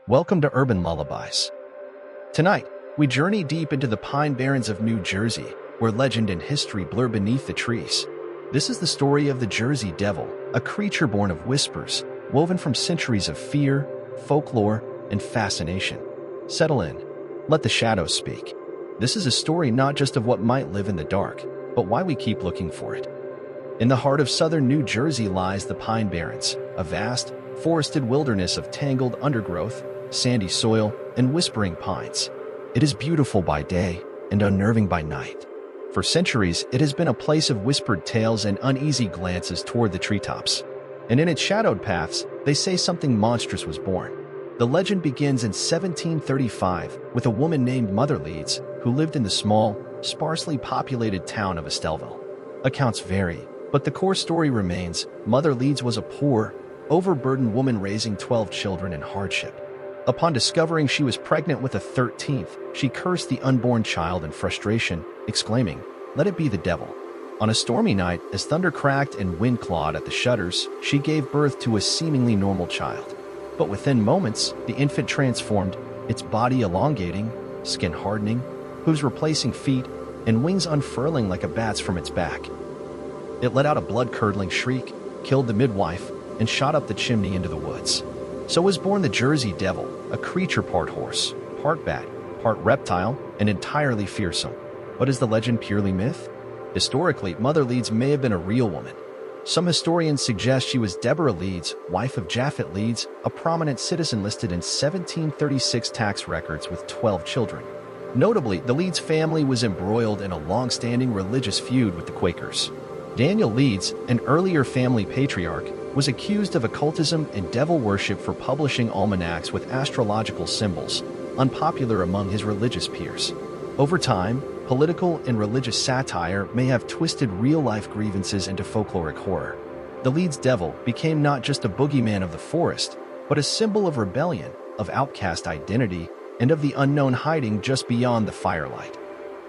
Welcome to Urban Lullabies. Tonight, we journey deep into the Pine Barrens of New Jersey, where legend and history blur beneath the trees. This is the story of the Jersey Devil, a creature born of whispers, woven from centuries of fear, folklore, and fascination. Settle in. Let the shadows speak. This is a story not just of what might live in the dark, but why we keep looking for it. In the heart of southern New Jersey lies the Pine Barrens, a vast, forested wilderness of tangled undergrowth, sandy soil, and whispering pines. It is beautiful by day and unnerving by night. For centuries, it has been a place of whispered tales and uneasy glances toward the treetops. And in its shadowed paths, they say something monstrous was born. The legend begins in 1735 with a woman named Mother Leeds, who lived in the small, sparsely populated town of Estelville. Accounts vary, but the core story remains: Mother Leeds was a poor, overburdened woman raising 12 children in hardship. Upon discovering she was pregnant with a 13th, she cursed the unborn child in frustration, exclaiming, "Let it be the devil." On a stormy night, as thunder cracked and wind clawed at the shutters, she gave birth to a seemingly normal child. But within moments, the infant transformed, its body elongating, skin hardening, hooves replacing feet, and wings unfurling like a bat's from its back. It let out a blood-curdling shriek, killed the midwife, and shot up the chimney into the woods. So was born the Jersey Devil, a creature part horse, part bat, part reptile, and entirely fearsome. But is the legend purely myth? Historically, Mother Leeds may have been a real woman. Some historians suggest she was Deborah Leeds, wife of Japhet Leeds, a prominent citizen listed in 1736 tax records with 12 children. Notably, the Leeds family was embroiled in a long-standing religious feud with the Quakers. Daniel Leeds, an earlier family patriarch, was accused of occultism and devil worship for publishing almanacs with astrological symbols, unpopular among his religious peers. Over time, political and religious satire may have twisted real-life grievances into folkloric horror. The Leeds Devil became not just a boogeyman of the forest, but a symbol of rebellion, of outcast identity, and of the unknown hiding just beyond the firelight.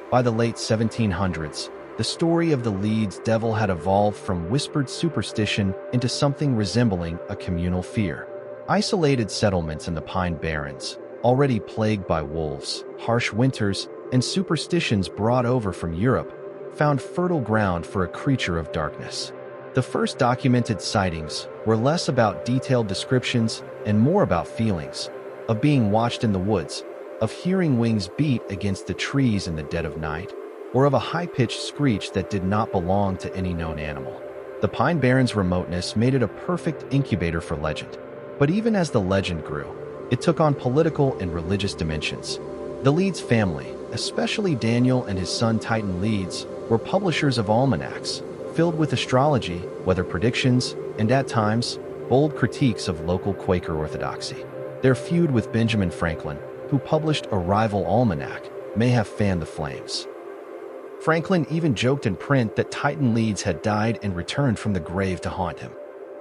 By the late 1700s, the story of the Leeds Devil had evolved from whispered superstition into something resembling a communal fear. Isolated settlements in the Pine Barrens, already plagued by wolves, harsh winters, and superstitions brought over from Europe, found fertile ground for a creature of darkness. The first documented sightings were less about detailed descriptions and more about feelings, of being watched in the woods, of hearing wings beat against the trees in the dead of night, or of a high-pitched screech that did not belong to any known animal. The Pine Barrens' remoteness made it a perfect incubator for legend. But even as the legend grew, it took on political and religious dimensions. The Leeds family, especially Daniel and his son Titan Leeds, were publishers of almanacs, filled with astrology, weather predictions, and at times, bold critiques of local Quaker orthodoxy. Their feud with Benjamin Franklin, who published a rival almanac, may have fanned the flames. Franklin even joked in print that Titan Leeds had died and returned from the grave to haunt him.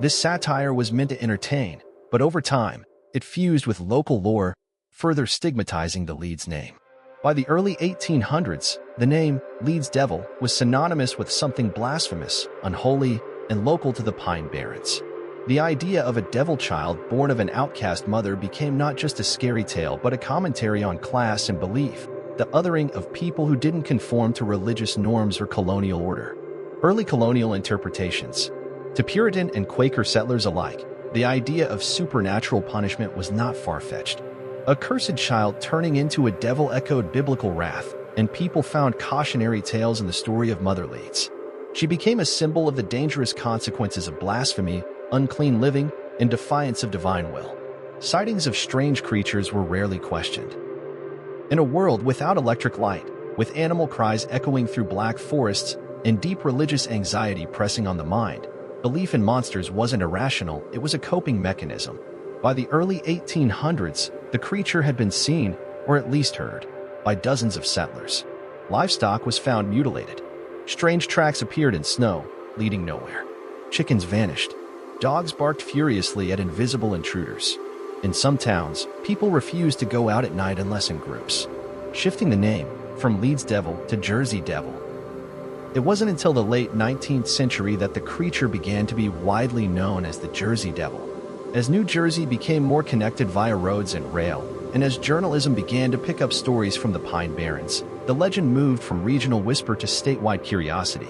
This satire was meant to entertain, but over time, it fused with local lore, further stigmatizing the Leeds name. By the early 1800s, the name Leeds Devil was synonymous with something blasphemous, unholy, and local to the Pine Barrens. The idea of a devil child born of an outcast mother became not just a scary tale but a commentary on class and belief, the othering of people who didn't conform to religious norms or colonial order. Early colonial interpretations. To Puritan and Quaker settlers alike, the idea of supernatural punishment was not far-fetched. A cursed child turning into a devil echoed biblical wrath, and people found cautionary tales in the story of Mother Leeds. She became a symbol of the dangerous consequences of blasphemy, unclean living, and defiance of divine will. Sightings of strange creatures were rarely questioned. In a world without electric light, with animal cries echoing through black forests and deep religious anxiety pressing on the mind, belief in monsters wasn't irrational, it was a coping mechanism. By the early 1800s, the creature had been seen, or at least heard, by dozens of settlers. Livestock was found mutilated. Strange tracks appeared in snow, leading nowhere. Chickens vanished. Dogs barked furiously at invisible intruders. In some towns, people refused to go out at night unless in groups, shifting the name from Leeds Devil to Jersey Devil. It wasn't until the late 19th century that the creature began to be widely known as the Jersey Devil. As New Jersey became more connected via roads and rail, and as journalism began to pick up stories from the Pine Barrens, the legend moved from regional whisper to statewide curiosity.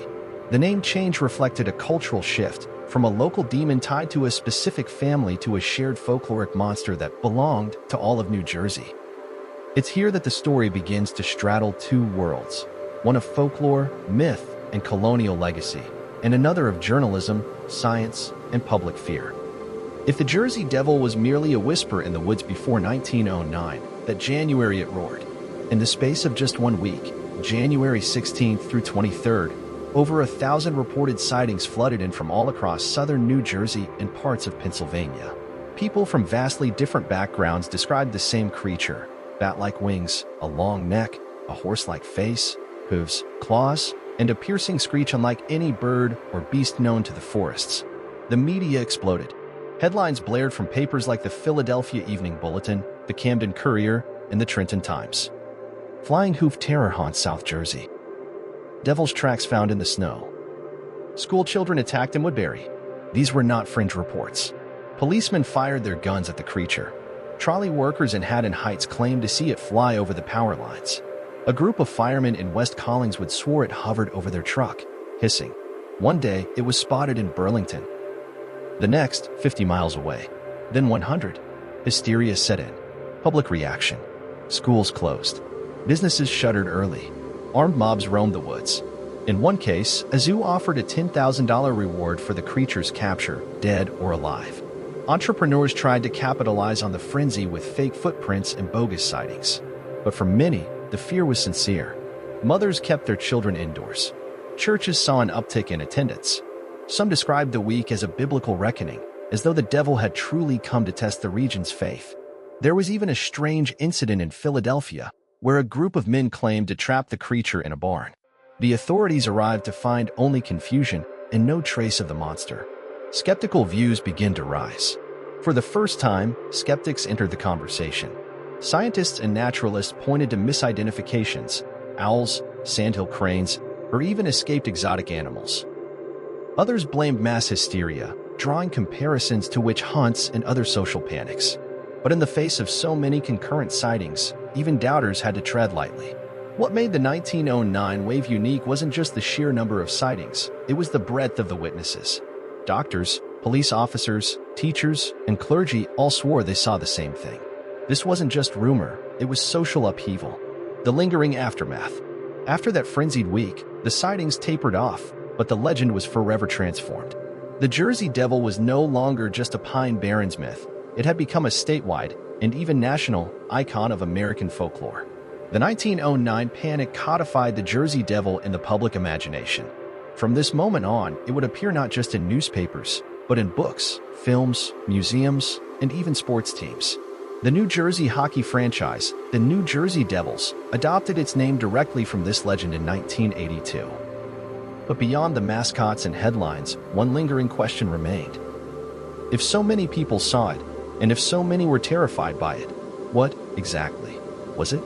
The name change reflected a cultural shift, from a local demon tied to a specific family to a shared folkloric monster that belonged to all of New Jersey. It's here that the story begins to straddle two worlds, one of folklore, myth, and colonial legacy, and another of journalism, science, and public fear. If the Jersey Devil was merely a whisper in the woods before 1909, that January it roared. In the space of just 1 week, January 16th through 23rd, over 1,000 reported sightings flooded in from all across southern New Jersey and parts of Pennsylvania. People from vastly different backgrounds described the same creature: bat-like wings, a long neck, a horse-like face, hooves, claws, and a piercing screech unlike any bird or beast known to the forests. The media exploded. Headlines blared from papers like the Philadelphia Evening Bulletin, the Camden Courier, and the Trenton Times. Flying hoof terror haunts South Jersey. Devil's tracks found in the snow. School children attacked in Woodbury. These were not fringe reports. Policemen fired their guns at the creature. Trolley workers in Haddon Heights claimed to see it fly over the power lines. A group of firemen in West Collingswood swore it hovered over their truck, hissing. One day, it was spotted in Burlington. The next, 50 miles away. Then 100. Hysteria set in. Public reaction. Schools closed. Businesses shuttered early. Armed mobs roamed the woods. In one case, a zoo offered a $10,000 reward for the creature's capture, dead or alive. Entrepreneurs tried to capitalize on the frenzy with fake footprints and bogus sightings. But for many, the fear was sincere. Mothers kept their children indoors. Churches saw an uptick in attendance. Some described the week as a biblical reckoning, as though the devil had truly come to test the region's faith. There was even a strange incident in Philadelphia, where a group of men claimed to trap the creature in a barn. The authorities arrived to find only confusion and no trace of the monster. Skeptical views began to rise. For the first time, skeptics entered the conversation. Scientists and naturalists pointed to misidentifications, owls, sandhill cranes, or even escaped exotic animals. Others blamed mass hysteria, drawing comparisons to witch hunts and other social panics. But in the face of so many concurrent sightings, even doubters had to tread lightly. What made the 1909 wave unique wasn't just the sheer number of sightings, it was the breadth of the witnesses. Doctors, police officers, teachers, and clergy all swore they saw the same thing. This wasn't just rumor, it was social upheaval. The lingering aftermath. After that frenzied week, the sightings tapered off, but the legend was forever transformed. The Jersey Devil was no longer just a Pine Barrens myth. It had become a statewide, and even national, icon of American folklore. The 1909 panic codified the Jersey Devil in the public imagination. From this moment on, it would appear not just in newspapers, but in books, films, museums, and even sports teams. The New Jersey hockey franchise, the New Jersey Devils, adopted its name directly from this legend in 1982. But beyond the mascots and headlines, one lingering question remained. If so many people saw it, and if so many were terrified by it, what, exactly, was it?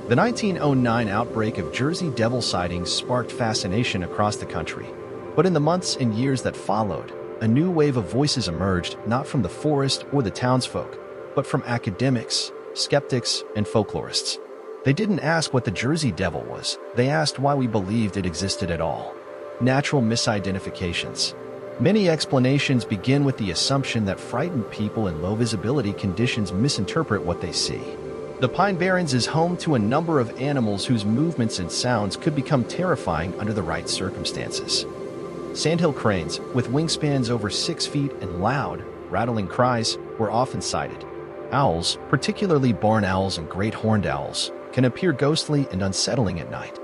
The 1909 outbreak of Jersey Devil sightings sparked fascination across the country. But in the months and years that followed, a new wave of voices emerged not from the forest or the townsfolk, but from academics, skeptics, and folklorists. They didn't ask what the Jersey Devil was, they asked why we believed it existed at all. Natural misidentifications. Many explanations begin with the assumption that frightened people in low-visibility conditions misinterpret what they see. The Pine Barrens is home to a number of animals whose movements and sounds could become terrifying under the right circumstances. Sandhill cranes, with wingspans over 6 feet and loud, rattling cries, were often sighted. Owls, particularly barn owls and great horned owls, can appear ghostly and unsettling at night.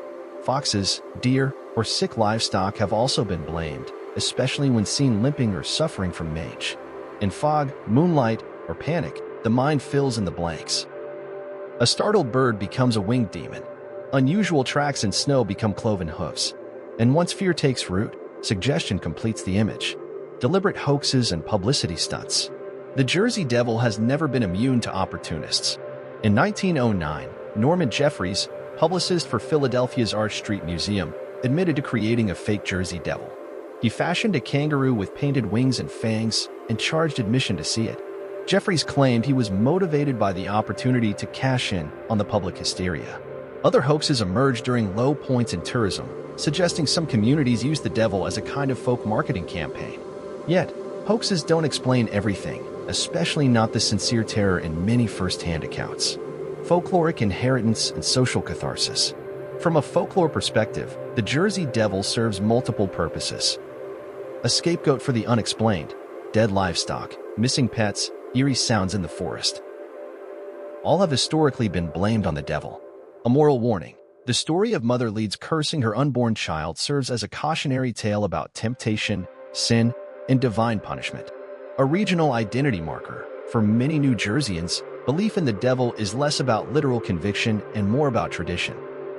Foxes, deer, or sick livestock have also been blamed, especially when seen limping or suffering from mange. In fog, moonlight, or panic, the mind fills in the blanks. A startled bird becomes a winged demon. Unusual tracks in snow become cloven hoofs. And once fear takes root, suggestion completes the image. Deliberate hoaxes and publicity stunts. The Jersey Devil has never been immune to opportunists. In 1909, Norman Jeffries, publicist for Philadelphia's Arch Street Museum, admitted to creating a fake Jersey Devil. He fashioned a kangaroo with painted wings and fangs and charged admission to see it. Jeffries claimed he was motivated by the opportunity to cash in on the public hysteria. Other hoaxes emerged during low points in tourism, suggesting some communities use the devil as a kind of folk marketing campaign. Yet, hoaxes don't explain everything, especially not the sincere terror in many first-hand accounts. Folkloric inheritance and social catharsis. From a folklore perspective, the Jersey Devil serves multiple purposes. A scapegoat for the unexplained, dead livestock, missing pets, eerie sounds in the forest. All have historically been blamed on the devil. A moral warning. The story of Mother Leeds cursing her unborn child serves as a cautionary tale about temptation, sin, and divine punishment. A regional identity marker. For many New Jerseyans, belief in the devil is less about literal conviction and more about tradition.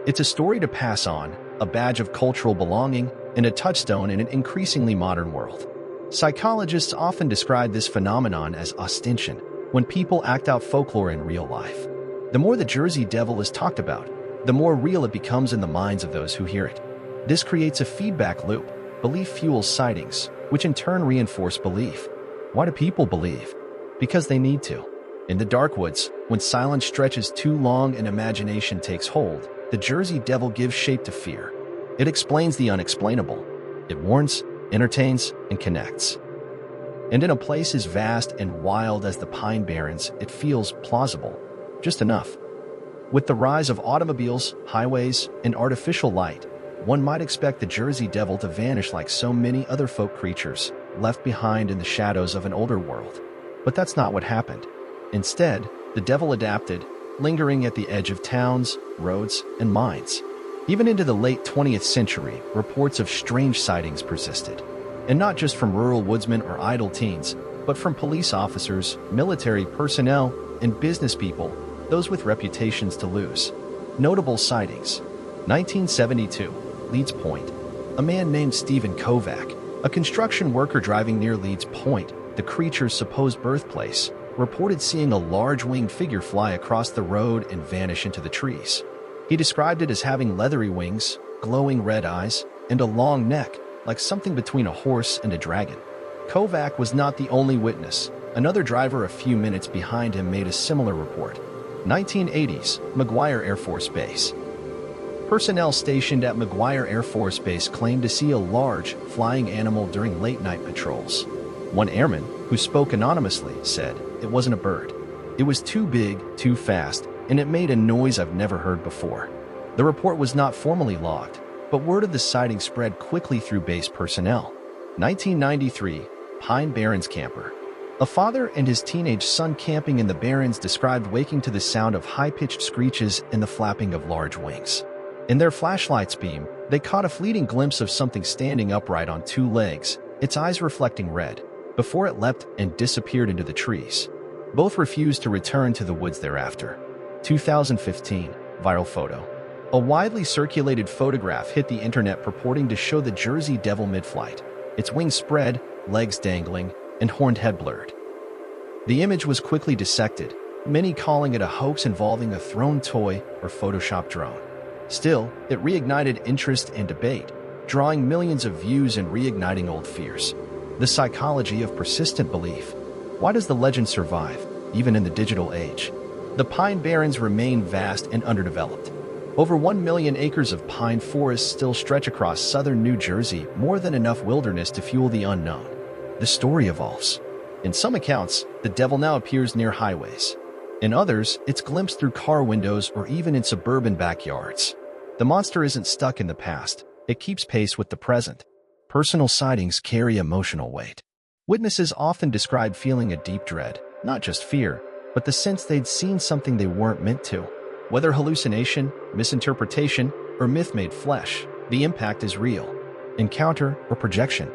It's a story to pass on, a badge of cultural belonging, and a touchstone in an increasingly modern world. Psychologists often describe this phenomenon as ostension, when people act out folklore in real life. The more the Jersey Devil is talked about, the more real it becomes in the minds of those who hear it. This creates a feedback loop. Belief fuels sightings, which in turn reinforce belief. Why do people believe? Because they need to. In the dark woods, when silence stretches too long and imagination takes hold, the Jersey Devil gives shape to fear. It explains the unexplainable. It warns, entertains, and connects. And in a place as vast and wild as the Pine Barrens, it feels plausible. Just enough. With the rise of automobiles, highways, and artificial light, one might expect the Jersey Devil to vanish like so many other folk creatures, left behind in the shadows of an older world. But that's not what happened. Instead, the devil adapted, lingering at the edge of towns, roads, and mines. Even into the late 20th century, reports of strange sightings persisted. And not just from rural woodsmen or idle teens, but from police officers, military personnel, and business people, those with reputations to lose. Notable sightings. 1972, Leeds Point. A man named Stephen Kovac, a construction worker driving near Leeds Point, the creature's supposed birthplace, reported seeing a large winged figure fly across the road and vanish into the trees. He described it as having leathery wings, glowing red eyes, and a long neck, like something between a horse and a dragon. Kovac was not the only witness. Another driver a few minutes behind him made a similar report. 1980s, McGuire Air Force Base. Personnel stationed at McGuire Air Force Base claimed to see a large, flying animal during late-night patrols. One airman, who spoke anonymously, said it wasn't a bird. It was too big, too fast, and it made a noise I've never heard before. The report was not formally logged, but word of the sighting spread quickly through base personnel. 1993, Pine Barrens camper. A father and his teenage son camping in the Barrens described waking to the sound of high-pitched screeches and the flapping of large wings. In their flashlight's beam, they caught a fleeting glimpse of something standing upright on two legs, its eyes reflecting red, before it leapt and disappeared into the trees. Both refused to return to the woods thereafter. 2015, viral photo. A widely circulated photograph hit the internet purporting to show the Jersey Devil mid-flight, its wings spread, legs dangling, and horned head blurred. The image was quickly dissected, many calling it a hoax involving a thrown toy or Photoshop drone. Still, it reignited interest and debate, drawing millions of views and reigniting old fears. The psychology of persistent belief. Why does the legend survive, even in the digital age? The Pine Barrens remain vast and underdeveloped. Over 1 million acres of pine forests still stretch across southern New Jersey, more than enough wilderness to fuel the unknown. The story evolves. In some accounts, the devil now appears near highways. In others, it's glimpsed through car windows or even in suburban backyards. The monster isn't stuck in the past. It keeps pace with the present. Personal sightings carry emotional weight. Witnesses often describe feeling a deep dread, not just fear, but the sense they'd seen something they weren't meant to. Whether hallucination, misinterpretation, or myth made flesh, the impact is real. Encounter or projection.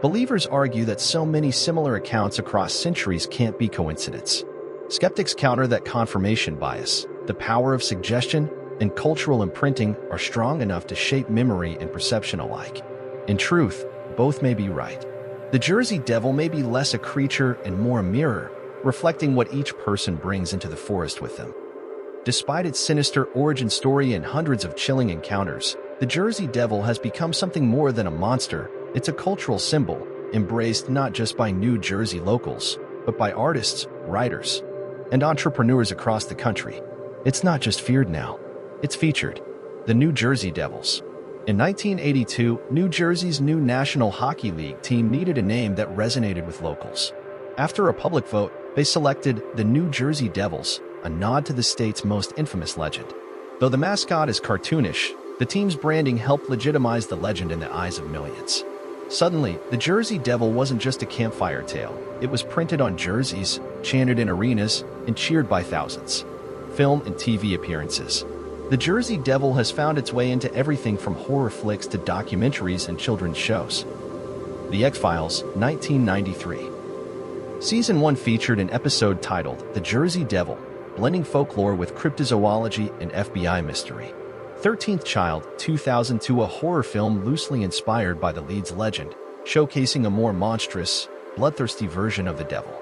Believers argue that so many similar accounts across centuries can't be coincidence. Skeptics counter that confirmation bias, the power of suggestion, and cultural imprinting are strong enough to shape memory and perception alike. In truth, both may be right. The Jersey Devil may be less a creature and more a mirror, reflecting what each person brings into the forest with them. Despite its sinister origin story and hundreds of chilling encounters, the Jersey Devil has become something more than a monster, It's a cultural symbol, embraced not just by New Jersey locals, but by artists, writers, and entrepreneurs across the country. It's not just feared now, it's featured. The New Jersey Devils. In 1982, New Jersey's new National Hockey League team needed a name that resonated with locals. After a public vote, they selected the New Jersey Devils, a nod to the state's most infamous legend. Though the mascot is cartoonish, the team's branding helped legitimize the legend in the eyes of millions. Suddenly, the Jersey Devil wasn't just a campfire tale. It was printed on jerseys, chanted in arenas, and cheered by thousands. Film and TV appearances. The Jersey Devil has found its way into everything from horror flicks to documentaries and children's shows. The X-Files, 1993. Season 1 featured an episode titled The Jersey Devil, blending folklore with cryptozoology and FBI mystery. 13th Child, 2002, a horror film loosely inspired by the lead's legend, showcasing a more monstrous, bloodthirsty version of the devil.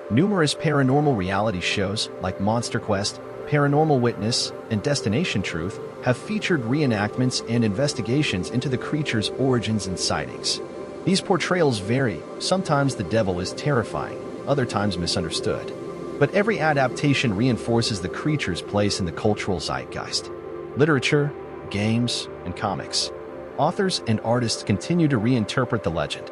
Numerous paranormal reality shows like Monster Quest, Paranormal Witness, and Destination Truth have featured reenactments and investigations into the creature's origins and sightings. These portrayals vary. Sometimes the devil is terrifying, other times misunderstood. But every adaptation reinforces the creature's place in the cultural zeitgeist. Literature, games, and comics. Authors and artists continue to reinterpret the legend.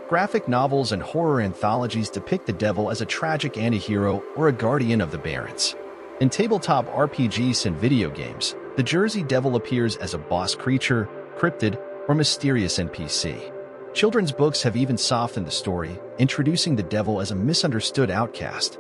Graphic novels and horror anthologies depict the devil as a tragic antihero or a guardian of the Barrens. In tabletop RPGs and video games, the Jersey Devil appears as a boss creature, cryptid, or mysterious NPC. Children's books have even softened the story, introducing the devil as a misunderstood outcast.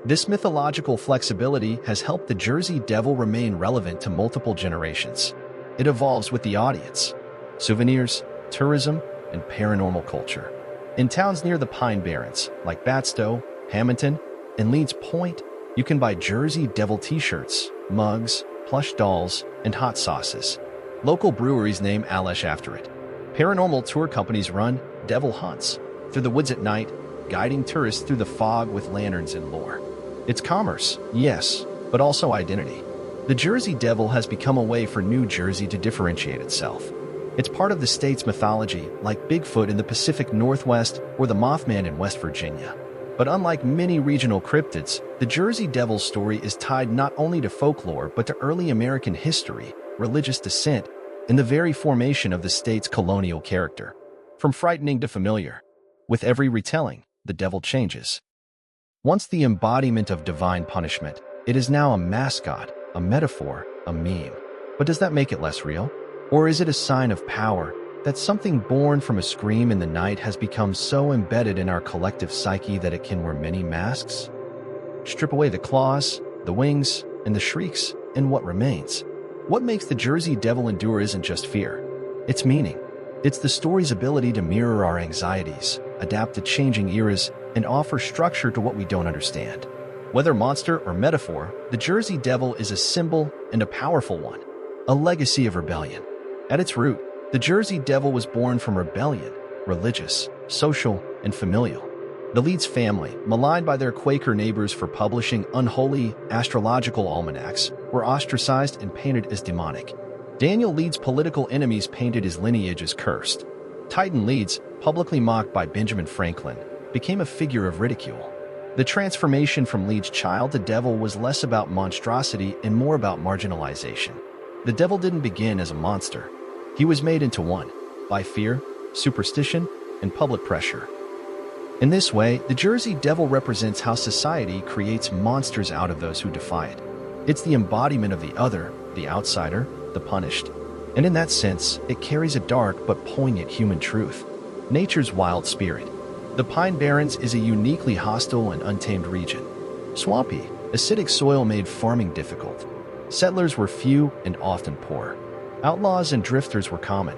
This mythological flexibility has helped the Jersey Devil remain relevant to multiple generations. It evolves with the audience. Souvenirs, tourism, and paranormal culture. In towns near the Pine Barrens, like Batstow, Hamilton, and Leeds Point, you can buy Jersey Devil t-shirts, mugs, plush dolls, and hot sauces. Local breweries name Alesh after it. Paranormal tour companies run devil hunts through the woods at night, guiding tourists through the fog with lanterns and lore. It's commerce, yes, but also identity. The Jersey Devil has become a way for New Jersey to differentiate itself. It's part of the state's mythology, like Bigfoot in the Pacific Northwest or the Mothman in West Virginia. But unlike many regional cryptids, the Jersey Devil's story is tied not only to folklore but to early American history, religious descent, and the very formation of the state's colonial character. From frightening to familiar, with every retelling, the devil changes. Once the embodiment of divine punishment, it is now a mascot, a metaphor, a meme. But does that make it less real? Or is it a sign of power, that something born from a scream in the night has become so embedded in our collective psyche that it can wear many masks? Strip away the claws, the wings, and the shrieks, and what remains? What makes the Jersey Devil endure isn't just fear. It's meaning. It's the story's ability to mirror our anxieties, adapt to changing eras, and offer structure to what we don't understand. Whether monster or metaphor, the Jersey Devil is a symbol and a powerful one, a legacy of rebellion. At its root, the Jersey Devil was born from rebellion, religious, social, and familial. The Leeds family, maligned by their Quaker neighbors for publishing unholy astrological almanacs, were ostracized and painted as demonic. Daniel Leeds' political enemies painted his lineage as cursed. Titan Leeds, publicly mocked by Benjamin Franklin, became a figure of ridicule. The transformation from Leeds' child to devil was less about monstrosity and more about marginalization. The devil didn't begin as a monster. He was made into one, by fear, superstition, and public pressure. In this way, the Jersey Devil represents how society creates monsters out of those who defy it. It's the embodiment of the other, the outsider, the punished. And in that sense, it carries a dark but poignant human truth. Nature's wild spirit. The Pine Barrens is a uniquely hostile and untamed region. Swampy, acidic soil made farming difficult. Settlers were few and often poor. Outlaws and drifters were common.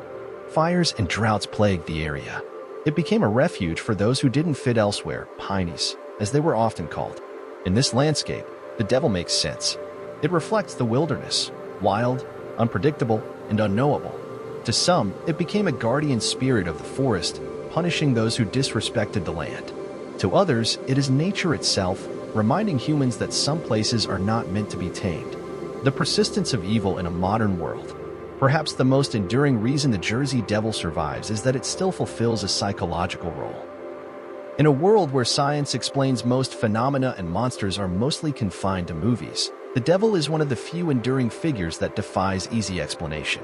Fires and droughts plagued the area. It became a refuge for those who didn't fit elsewhere, pinies, as they were often called. In this landscape, the devil makes sense. It reflects the wilderness, wild, unpredictable, and unknowable. To some, it became a guardian spirit of the forest, punishing those who disrespected the land. To others, it is nature itself, reminding humans that some places are not meant to be tamed. The persistence of evil in a modern world. Perhaps the most enduring reason the Jersey Devil survives is that it still fulfills a psychological role. In a world where science explains most phenomena and monsters are mostly confined to movies, the devil is one of the few enduring figures that defies easy explanation.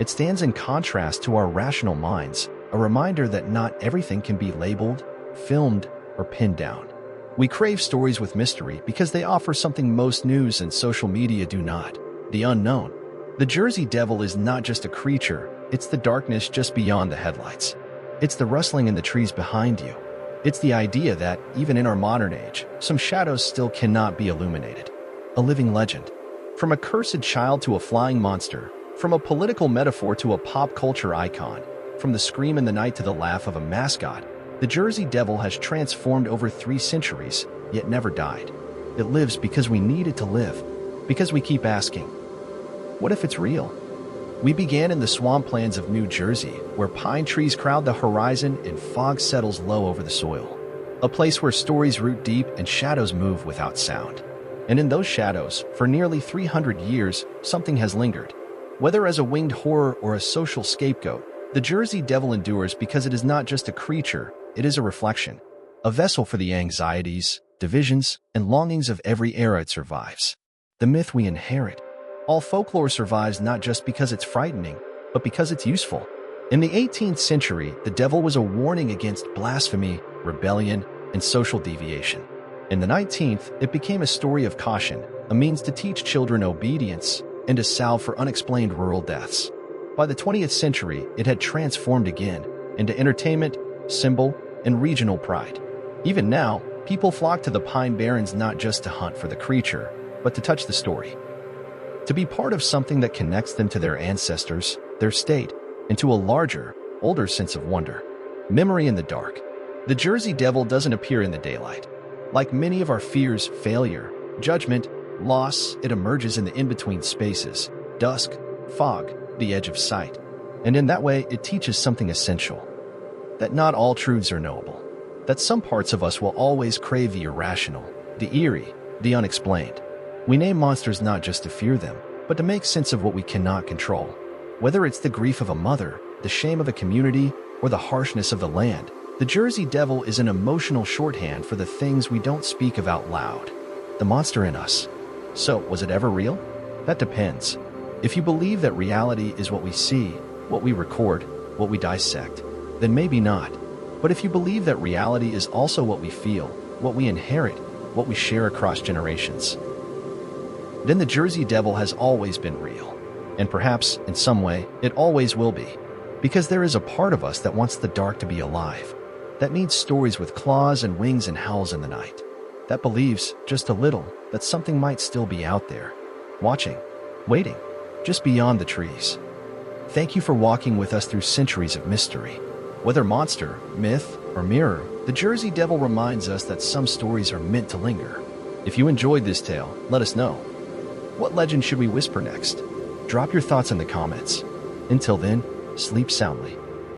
It stands in contrast to our rational minds, a reminder that not everything can be labeled, filmed, or pinned down. We crave stories with mystery because they offer something most news and social media do not: the unknown. The Jersey Devil is not just a creature, it's the darkness just beyond the headlights. It's the rustling in the trees behind you. It's the idea that, even in our modern age, some shadows still cannot be illuminated. A living legend. From a cursed child to a flying monster, from a political metaphor to a pop culture icon, from the scream in the night to the laugh of a mascot, the Jersey Devil has transformed over 3 centuries, yet never died. It lives because we need it to live, because we keep asking, what if it's real? We began in the swamplands of New Jersey, where pine trees crowd the horizon and fog settles low over the soil. A place where stories root deep and shadows move without sound. And in those shadows, for nearly 300 years, something has lingered. Whether as a winged horror or a social scapegoat, the Jersey Devil endures because it is not just a creature, it is a reflection, a vessel for the anxieties, divisions, and longings of every era it survives. The myth we inherit. All folklore survives not just because it's frightening, but because it's useful. In the 18th century, the devil was a warning against blasphemy, rebellion, and social deviation. In the 19th, it became a story of caution, a means to teach children obedience, and a salve for unexplained rural deaths. By the 20th century, it had transformed again into entertainment, symbol, and regional pride. Even now, people flock to the Pine Barrens not just to hunt for the creature, but to touch the story. To be part of something that connects them to their ancestors, their state, and to a larger, older sense of wonder. Memory in the dark. The Jersey Devil doesn't appear in the daylight. Like many of our fears, failure, judgment, loss, it emerges in the in-between spaces, dusk, fog, the edge of sight. And in that way, it teaches something essential. That not all truths are knowable. That some parts of us will always crave the irrational, the eerie, the unexplained. We name monsters not just to fear them, but to make sense of what we cannot control. Whether it's the grief of a mother, the shame of a community, or the harshness of the land, the Jersey Devil is an emotional shorthand for the things we don't speak of out loud. The monster in us. So, was it ever real? That depends. If you believe that reality is what we see, what we record, what we dissect, then maybe not. But if you believe that reality is also what we feel, what we inherit, what we share across generations, then the Jersey Devil has always been real. And perhaps, in some way, it always will be. Because there is a part of us that wants the dark to be alive. That needs stories with claws and wings and howls in the night. That believes, just a little, that something might still be out there. Watching. Waiting. Just beyond the trees. Thank you for walking with us through centuries of mystery. Whether monster, myth, or mirror, the Jersey Devil reminds us that some stories are meant to linger. If you enjoyed this tale, let us know. What legend should we whisper next? Drop your thoughts in the comments. Until then, sleep soundly.